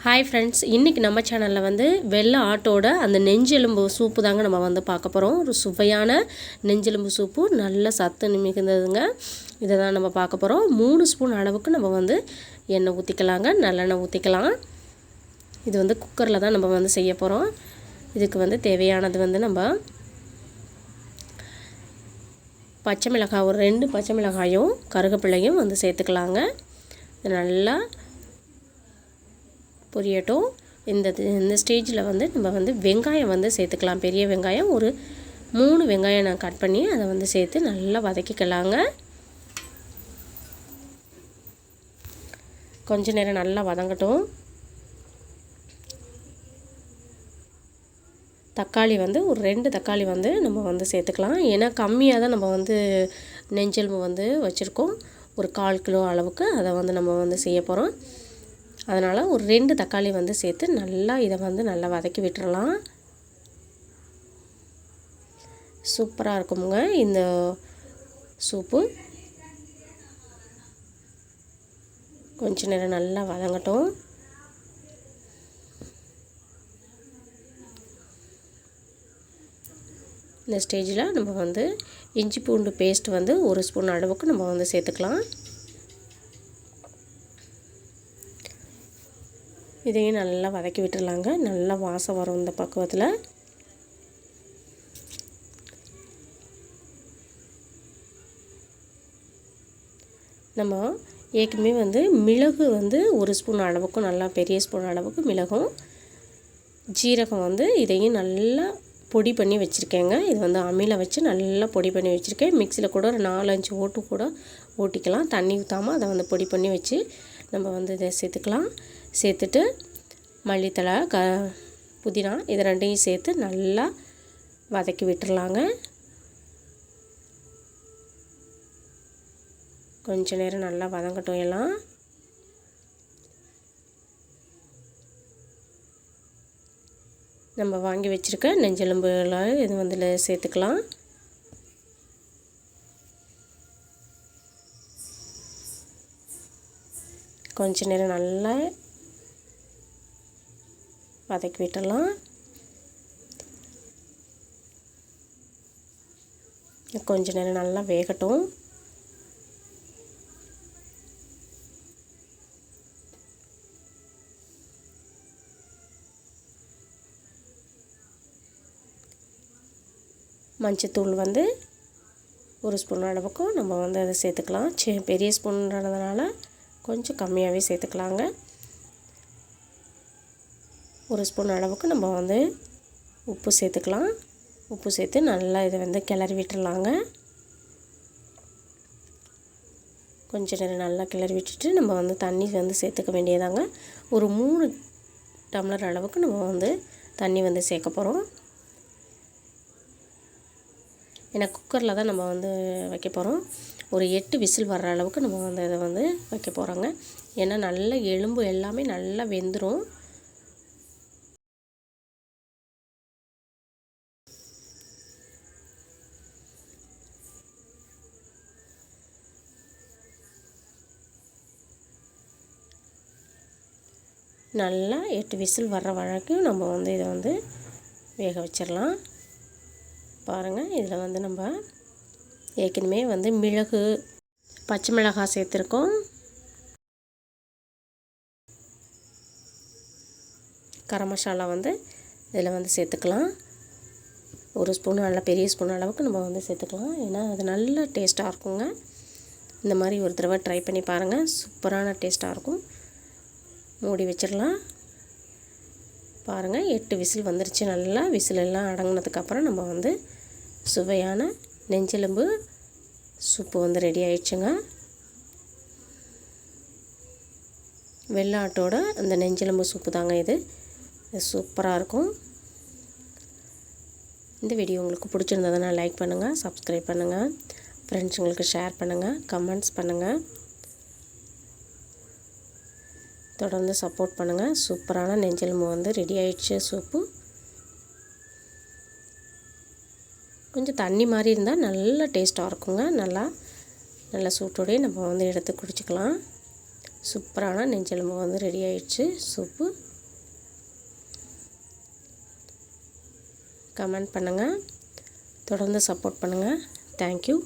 Hi friends, இன்னைக்கு நம்ம சேனல்ல வந்து வெள்ளை ஆட்டோட அந்த நெஞ்செலும்பு சூப்பு தாங்க நம்ம வந்து பார்க்க போறோம். ஒரு சுவையான நெஞ்செலும்பு சூப்பு நல்ல சத்து மிகுந்ததுங்க. இத தான் நம்ம பார்க்க போறோம். 3 ஸ்பூன் அளவுக்கு நம்ம வந்து எண்ணெய் ஊத்திக்கலாங்க. நல்லெண்ணெய் ஊத்திக்கலாம். இது வந்து குக்கர்ல தான் நம்ம வந்து செய்ய போறோம். இதுக்கு வந்து தேவையானது வந்து நம்ம பச்சை மிளகாய் ஒரு 2 பச்சை மிளகாயும் கருவேப்பிலையும் வந்து சேர்த்துக்கலாங்க. நல்லா பொரியட்டும். இந்த ஸ்டேஜில் வந்து நம்ம வந்து வெங்காயம் வந்து சேர்த்துக்கலாம். பெரிய வெங்காயம் ஒரு 3 வெங்காயம் நான் கட் பண்ணி அதை வந்து சேர்த்து நல்லா வதக்கிக்கலாங்க. கொஞ்ச நேரம் நல்லா வதங்கட்டும். தக்காளி வந்து ஒரு 2 தக்காளி வந்து நம்ம வந்து சேர்த்துக்கலாம். ஏன்னா கம்மியாக தான் நம்ம வந்து நெஞ்செலும்பு வந்து வச்சுருக்கோம். ஒரு 1/4 கிலோ அளவுக்கு அதை வந்து நம்ம வந்து செய்ய போகிறோம். அதனால் ஒரு 2 தக்காளி வந்து சேர்த்து நல்லா இதை வந்து நல்லா வதக்கி விட்டுறலாம். சூப்பராக இருக்குங்க இந்த சூப்பு. கொஞ்ச நேரம் நல்லா வதங்கட்டும். இந்த ஸ்டேஜில் நம்ம வந்து இஞ்சி பூண்டு பேஸ்ட் வந்து 1 ஸ்பூன் அளவுக்கு நம்ம வந்து சேர்த்துக்கலாம். இதையும் நல்லா வதக்கி விட்டுறலாங்க. நல்லா வாசம் வரும் இந்த பக்குவத்தில். நம்ம ஏற்கனவே வந்து மிளகு வந்து 1 ஸ்பூன் அளவுக்கு நல்லா பெரிய ஸ்பூன் அளவுக்கு மிளகும் ஜீரகம் வந்து இதையும் நல்லா பொடி பண்ணி வச்சுருக்கேங்க. இது வந்து அம்மியில் வச்சு நல்லா பொடி பண்ணி வச்சுருக்கேன். மிக்சியில் கூட ஒரு 4-5 ஓட்டு கூட ஓட்டிக்கலாம். தண்ணி ஊற்றாமல் அதை வந்து பொடி பண்ணி வச்சு நம்ம வந்து இதை சேர்த்துக்கலாம். சேர்த்துட்டு மல்லித்தழை புதினா இது ரெண்டையும் சேர்த்து நல்லா வதக்கி விட்டுறலாங்க. கொஞ்ச நேரம் நல்லா வதங்கட்டும் எல்லாம். நம்ம வாங்கி வச்சுருக்க நெஞ்செலும்புல இது வந்து சேர்த்துக்கலாம். கொஞ்ச நேரம் நல்லா வதக்கி விட்டுடலாம். கொஞ்ச நேரம் நல்லா வேகட்டும். மஞ்சத்தூள் வந்து 1 ஸ்பூன் அளவுக்கு நம்ம வந்து அதை சேர்த்துக்கலாம். பெரிய ஸ்பூன்றதுனால கொஞ்சம் கம்மியாகவே சேர்த்துக்கலாங்க. 1 ஸ்பூன் அளவுக்கு நம்ம வந்து உப்பு சேர்த்துக்கலாம். உப்பு சேர்த்து நல்லா இதை வந்து கிளறி விட்டுடலாங்க. கொஞ்ச நேரம் நல்லா கிளறி விட்டுட்டு நம்ம வந்து தண்ணி வந்து சேர்த்துக்க வேண்டியதாங்க. ஒரு 3 டம்ளர் அளவுக்கு நம்ம வந்து தண்ணி வந்து சேர்க்க போகிறோம். ஏன்னா குக்கரில் தான் நம்ம வந்து வைக்க போகிறோம். ஒரு 8 விசில் வர்ற அளவுக்கு நம்ம வந்து இதை வந்து வைக்க போகிறோங்க. ஏன்னா நல்ல எலும்பு எல்லாமே நல்லா வெந்துடும். நல்லா 8 விசில் வர்ற வரைக்கும் நம்ம வந்து இதை வந்து வேக வச்சிடலாம். பாருங்கள், இதில் வந்து நம்ம ஏற்கனவே வந்து மிளகு பச்சை மிளகாய் சேர்த்துருக்கோம். கரம் மசாலா வந்து இதில் வந்து சேர்த்துக்கலாம். 1 ஸ்பூன் நல்லா பெரிய ஸ்பூன் அளவுக்கு நம்ம வந்து சேர்த்துக்கலாம். ஏன்னா அது நல்ல டேஸ்ட்டாக இருக்குங்க. இந்த மாதிரி ஒரு தடவை ட்ரை பண்ணி பாருங்கள். சூப்பரான டேஸ்ட்டாக இருக்கும். மூடி வச்சிடலாம். பாருங்கள், 8 விசில் வந்துருச்சு. நல்லா விசில் எல்லாம் அடங்கினதுக்கப்புறம் நம்ம வந்து சுவையான நெஞ்செலும்பு சூப்பு வந்து ரெடி ஆயிடுச்சுங்க. வெள்ளை ஆட்டோட அந்த நெஞ்செலும்பு சூப்பு தாங்க இது. சூப்பராக இருக்கும். இந்த வீடியோ உங்களுக்கு பிடிச்சிருந்ததுன்னா லைக் பண்ணுங்கள், சப்ஸ்கிரைப் பண்ணுங்கள், ஃப்ரெண்ட்ஸுங்களுக்கு ஷேர் பண்ணுங்கள், கமெண்ட்ஸ் பண்ணுங்கள். தொடர்ந்து சப்போர்ட் பண்ணுங்கள். சூப்பரான நெஞ்செலும்பு வந்து ரெடி ஆயிடுச்சு சூப்பு. கொஞ்சம் தண்ணி மாதிரி இருந்தால் நல்ல டேஸ்ட்டாக இருக்குங்க. நல்லா சூட்டோடே நம்ம வந்து எடுத்து குடிச்சிக்கலாம். சூப்பரான நெஞ்செலும்பு வந்து ரெடி ஆயிடுச்சு சூப்பு. கமெண்ட் பண்ணுங்கள். தொடர்ந்து சப்போர்ட் பண்ணுங்கள். தேங்க்யூ.